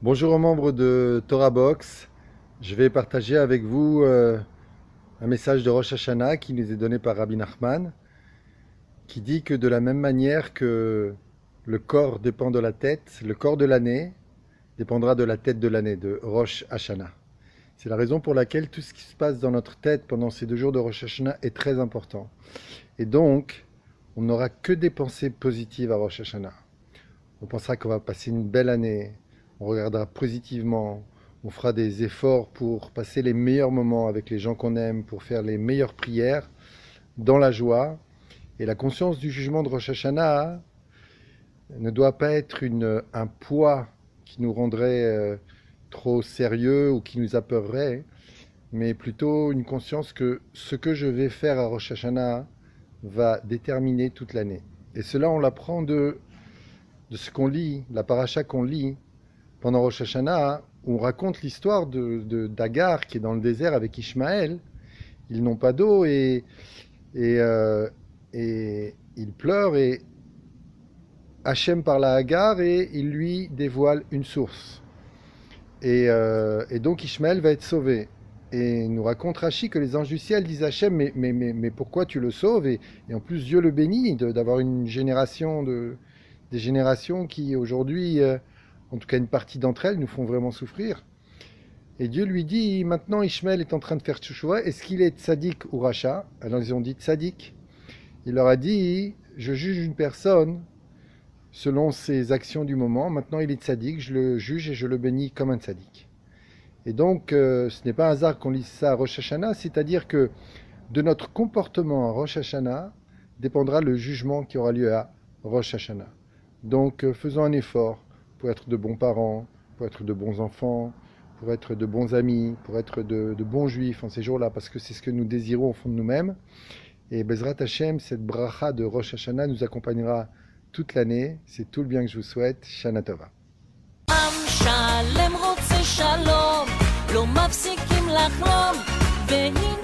Bonjour aux membres de Torah Box. Je vais partager avec vous un message de Rosh Hashanah qui nous est donné par Rabbi Nachman, qui dit que de la même manière que le corps dépend de la tête, le corps de l'année dépendra de la tête de l'année, de Rosh Hashanah. C'est la raison pour laquelle tout ce qui se passe dans notre tête pendant ces 2 jours de Rosh Hashanah est très important. Et donc, on n'aura que des pensées positives à Rosh Hashanah. On pensera qu'on va passer une belle année, on regardera positivement, on fera des efforts pour passer les meilleurs moments avec les gens qu'on aime, pour faire les meilleures prières dans la joie. Et la conscience du jugement de Rosh Hashanah ne doit pas être un poids qui nous rendrait trop sérieux ou qui nous apeurerait, mais plutôt une conscience que ce que je vais faire à Rosh Hashanah va déterminer toute l'année. Et cela, on l'apprend de ce qu'on lit, la paracha qu'on lit pendant Rosh Hashanah, où on raconte l'histoire d'Agar qui est dans le désert avec Ishmaël. Ils n'ont pas d'eau et, euh, et ils pleurent et Hachem parle à Agar et il lui dévoile une source. Et donc Ishmaël va être sauvé. Et nous raconte Rachi que les anges du ciel disent à Hachem, mais pourquoi tu le sauves et en plus Dieu le bénit d'avoir une génération des générations qui aujourd'hui, en tout cas une partie d'entre elles, nous font vraiment souffrir. Et Dieu lui dit, maintenant Ishmaël est en train de faire tchouchoua, est-ce qu'il est tzaddik ou racha? Alors ils ont dit tzaddik. Il leur a dit, je juge une personne selon ses actions du moment, maintenant il est tzaddik, je le juge et je le bénis comme un tzaddik. Et donc ce n'est pas un hasard qu'on lise ça à Rosh Hashanah, c'est-à-dire que de notre comportement à Rosh Hashanah dépendra le jugement qui aura lieu à Rosh Hashanah. Donc faisons un effort pour être de bons parents, pour être de bons enfants, pour être de bons amis, pour être de bons juifs en ces jours-là, parce que c'est ce que nous désirons au fond de nous-mêmes. Et Bezrat Hashem, cette bracha de Rosh Hashanah nous accompagnera toute l'année. C'est tout le bien que je vous souhaite. Shana Tova. עם שלם רוצה שלום, לא מפסיקים לחלום, והנה